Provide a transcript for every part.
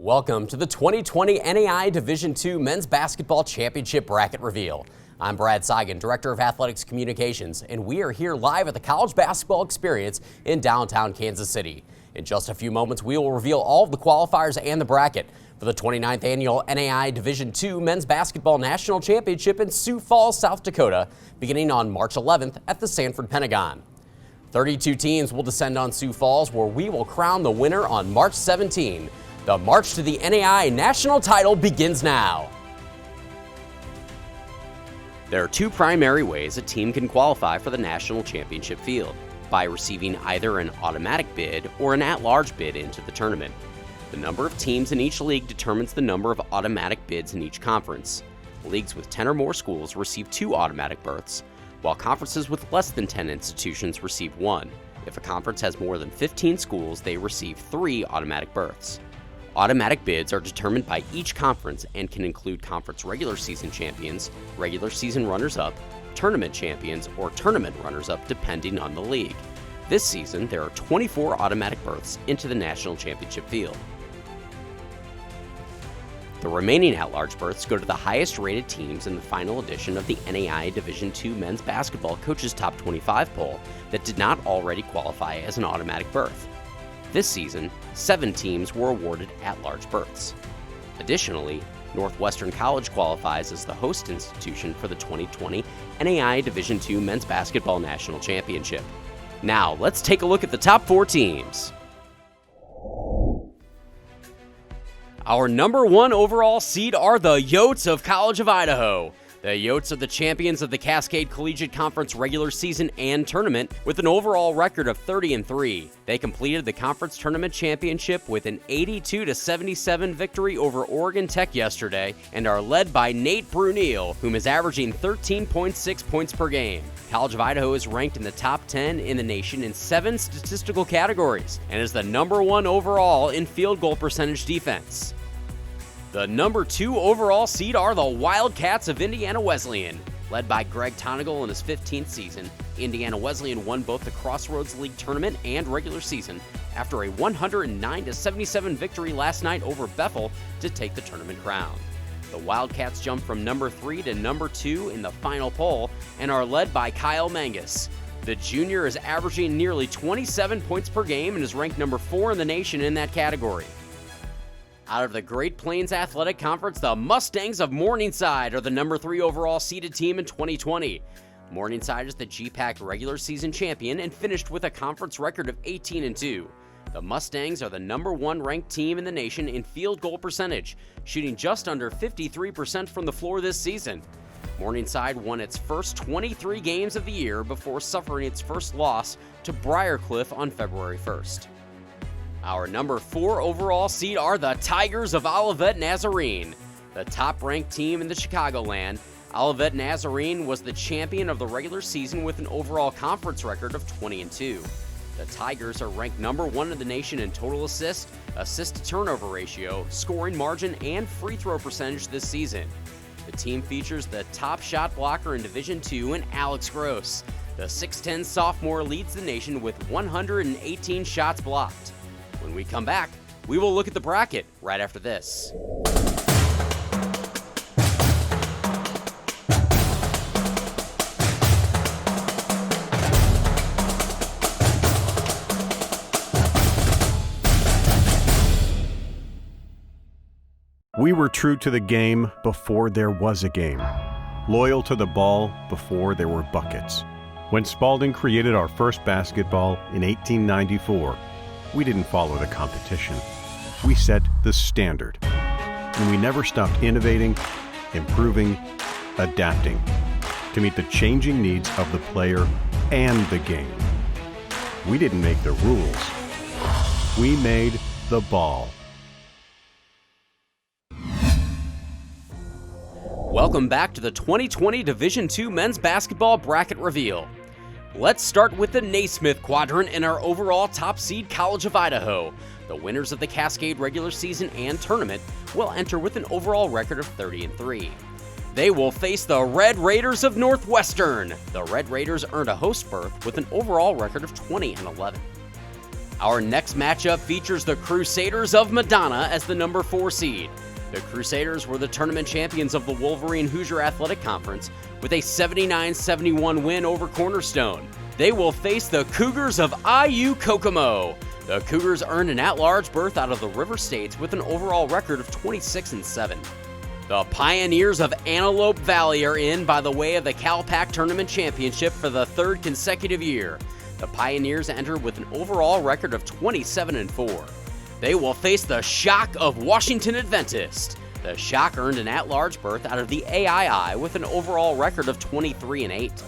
Welcome to the 2020 NAIA Division II Men's Basketball Championship Bracket Reveal. I'm Brad Seigan, Director of Athletics Communications, and we are here live at the College Basketball Experience in downtown Kansas City. In just a few moments, we will reveal all of the qualifiers and the bracket for the 29th Annual NAIA Division II Men's Basketball National Championship in Sioux Falls, South Dakota, beginning on March 11th at the Sanford Pentagon. 32 teams will descend on Sioux Falls, where we will crown the winner on March 17. The march to the NAIA national title begins now. There are two primary ways a team can qualify for the national championship field: by receiving either an automatic bid or an at-large bid into the tournament. The number of teams in each league determines the number of automatic bids in each conference. Leagues with 10 or more schools receive 2 automatic berths, while conferences with less than 10 institutions receive 1. If a conference has more than 15 schools, they receive 3 automatic berths. Automatic bids are determined by each conference and can include conference regular season champions, regular season runners-up, tournament champions, or tournament runners-up depending on the league. This season, there are 24 automatic berths into the national championship field. The remaining at-large berths go to the highest-rated teams in the final edition of the NAIA Division II Men's Basketball Coaches Top 25 poll that did not already qualify as an automatic berth. This season, 7 teams were awarded at-large berths. Additionally, Northwestern College qualifies as the host institution for the 2020 NAIA Division II Men's Basketball National Championship. Now, let's take a look at the top 4 teams. Our number 1 overall seed are the Yotes of College of Idaho. The Yotes are the champions of the Cascade Collegiate Conference regular season and tournament with an overall record of 30-3. They completed the conference tournament championship with an 82-77 victory over Oregon Tech yesterday and are led by Nate Bruneel, whom is averaging 13.6 points per game. College of Idaho is ranked in the top 10 in the nation in 7 statistical categories and is the number 1 overall in field goal percentage defense. The number 2 overall seed are the Wildcats of Indiana Wesleyan. Led by Greg Tonigal in his 15th season, Indiana Wesleyan won both the Crossroads League tournament and regular season after a 109-77 victory last night over Bethel to take the tournament crown. The Wildcats jumped from number 3 to number 2 in the final poll and are led by Kyle Mangus. The junior is averaging nearly 27 points per game and is ranked number 4 in the nation in that category. Out of the Great Plains Athletic Conference, the Mustangs of Morningside are the number 3 overall seeded team in 2020. Morningside is the GPAC regular season champion and finished with a conference record of 18-2. The Mustangs are the number 1 ranked team in the nation in field goal percentage, shooting just under 53% from the floor this season. Morningside won its first 23 games of the year before suffering its first loss to Briarcliff on February 1st. Our number 4 overall seed are the Tigers of Olivet Nazarene. The top-ranked team in the Chicagoland, Olivet Nazarene was the champion of the regular season with an overall conference record of 20-2. The Tigers are ranked number 1 in the nation in total assists, assist-to-turnover ratio, scoring margin, and free throw percentage this season. The team features the top shot blocker in Division II in Alex Gross. The 6'10 sophomore leads the nation with 118 shots blocked. When we come back, we will look at the bracket right after this. We were true to the game before there was a game, loyal to the ball before there were buckets. When Spalding created our first basketball in 1894, we didn't follow the competition. We set the standard. And we never stopped innovating, improving, adapting to meet the changing needs of the player and the game. We didn't make the rules. We made the ball. Welcome back to the 2020 Division II Men's Basketball Bracket Reveal. Let's start with the NAISMITH quadrant and our overall top seed College of Idaho. The winners of the Cascade regular season and tournament will enter with an overall record of 30-3. They will face the Red Raiders of Northwestern. The Red Raiders earned a host berth with an overall record of 20-11. Our next matchup features the Crusaders of Madonna as the number 4 seed. The Crusaders were the tournament champions of the Wolverine Hoosier Athletic Conference with a 79-71 win over Cornerstone. They will face the Cougars of IU Kokomo. The Cougars earned an at-large berth out of the River States with an overall record of 26-7. The Pioneers of Antelope Valley are in by the way of the CalPAC Tournament Championship for the 3rd consecutive year. The Pioneers entered with an overall record of 27-4. They will face the Shock of Washington Adventist. The Shock earned an at-large berth out of the AII with an overall record of 23-8.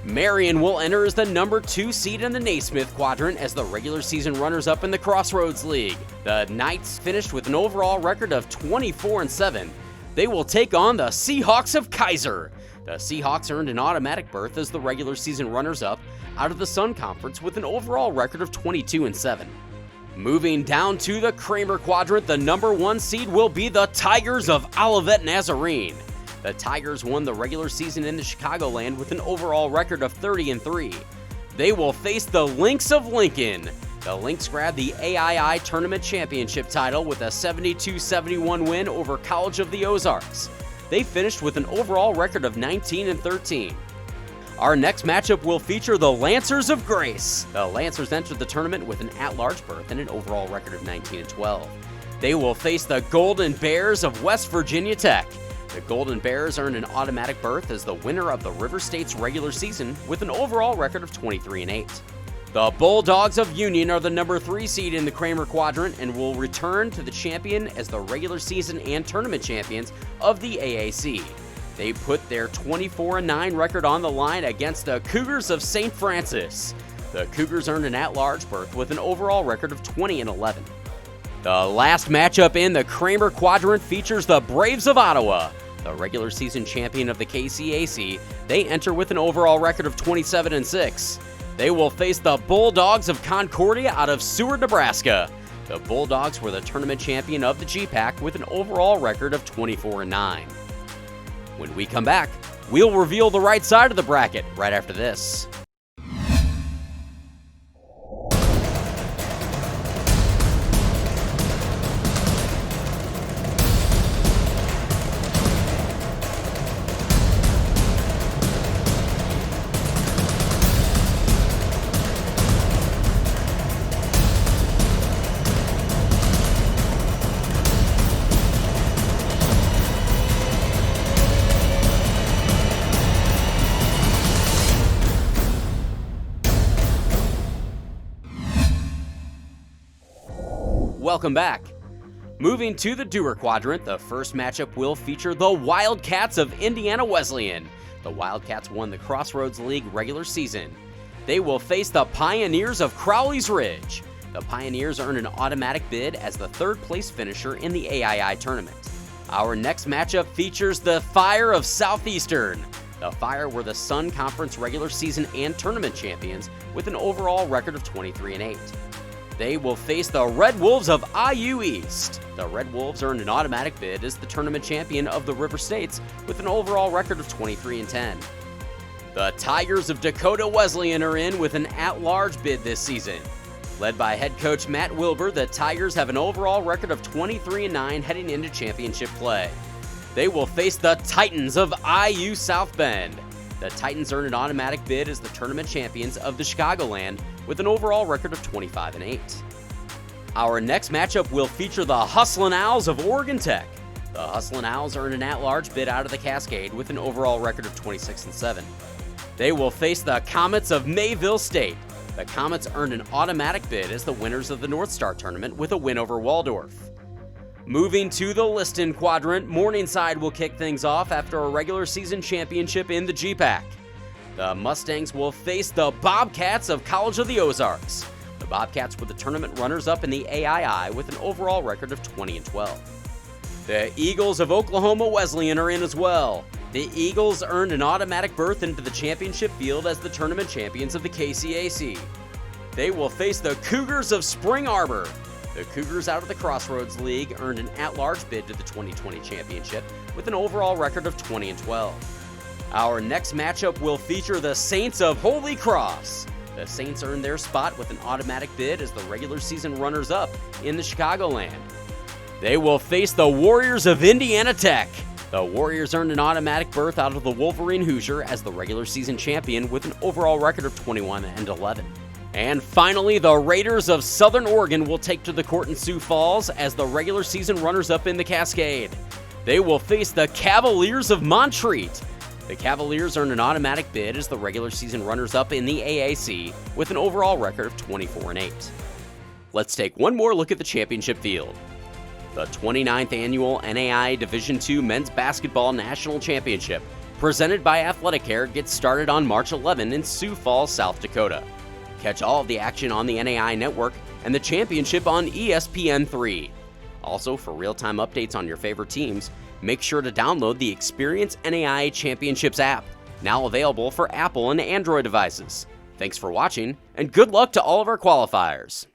Marion will enter as the number 2 seed in the Naismith quadrant as the regular season runners-up in the Crossroads League. The Knights finished with an overall record of 24-7. They will take on the Seahawks of Kaiser. The Seahawks earned an automatic berth as the regular season runners-up out of the Sun Conference with an overall record of 22-7. Moving down to the CRAMER quadrant, the number 1 seed will be the Tigers of Olivet Nazarene. The Tigers won the regular season in the Chicagoland with an overall record of 30-3. They will face the Lynx of Lincoln. The Lynx grabbed the AII Tournament Championship title with a 72-71 win over College of the Ozarks. They finished with an overall record of 19-13. Our next matchup will feature the Lancers of Grace. The Lancers entered the tournament with an at-large berth and an overall record of 19-12. They will face the Golden Bears of West Virginia Tech. The Golden Bears earned an automatic berth as the winner of the River States regular season with an overall record of 23-8. The Bulldogs of Union are the number 3 seed in the CRAMER quadrant and will return to the champion as the regular season and tournament champions of the AAC. They put their 24-9 record on the line against the Cougars of St. Francis. The Cougars earned an at-large berth with an overall record of 20-11. The last matchup in the CRAMER quadrant features the Braves of Ottawa. The regular season champion of the KCAC, they enter with an overall record of 27-6. They will face the Bulldogs of Concordia out of Seward, Nebraska. The Bulldogs were the tournament champion of the GPAC with an overall record of 24-9. When we come back, we'll reveal the right side of the bracket right after this. Welcome back. Moving to the Dewar quadrant, the first matchup will feature the Wildcats of Indiana Wesleyan. The Wildcats won the Crossroads League regular season. They will face the Pioneers of Crowley's Ridge. The Pioneers earned an automatic bid as the 3rd place finisher in the AII tournament. Our next matchup features the Fire of Southeastern. The Fire were the Sun Conference regular season and tournament champions with an overall record of 23-8. They will face the Red Wolves of IU East. The Red Wolves earned an automatic bid as the tournament champion of the River States with an overall record of 23-10. The Tigers of Dakota Wesleyan are in with an at-large bid this season. Led by head coach Matt Wilbur, the Tigers have an overall record of 23-9 heading into championship play. They will face the Titans of IU South Bend. The Titans earned an automatic bid as the tournament champions of the Chicagoland with an overall record of 25-8. Our next matchup will feature the Hustlin' Owls of Oregon Tech. The Hustlin' Owls earned an at-large bid out of the Cascade with an overall record of 26-7. They will face the Comets of Mayville State. The Comets earned an automatic bid as the winners of the North Star tournament with a win over Waldorf. Moving to the Liston quadrant, Morningside will kick things off after a regular season championship in the GPAC. The Mustangs will face the Bobcats of College of the Ozarks. The Bobcats were the tournament runners-up in the AII with an overall record of 20-12. The Eagles of Oklahoma Wesleyan are in as well. The Eagles earned an automatic berth into the championship field as the tournament champions of the KCAC. They will face the Cougars of Spring Arbor. The Cougars out of the Crossroads League earned an at-large bid to the 2020 championship with an overall record of 20-12. Our next matchup will feature the Saints of Holy Cross. The Saints earned their spot with an automatic bid as the regular season runners-up in the Chicagoland. They will face the Warriors of Indiana Tech. The Warriors earned an automatic berth out of the Wolverine Hoosier as the regular season champion with an overall record of 21-11. And finally, the Raiders of Southern Oregon will take to the court in Sioux Falls as the regular season runners-up in the Cascade. They will face the Cavaliers of Montreat. The Cavaliers earned an automatic bid as the regular season runners-up in the AAC with an overall record of 24-8. Let's take one more look at the championship field. The 29th annual NAIA Division II Men's Basketball National Championship, presented by Athletic Care, gets started on March 11 in Sioux Falls, South Dakota. Catch all of the action on the NAIA network and the championship on ESPN3. Also, for real-time updates on your favorite teams, make sure to download the Experience NAIA Championships app, now available for Apple and Android devices. Thanks for watching, and good luck to all of our qualifiers.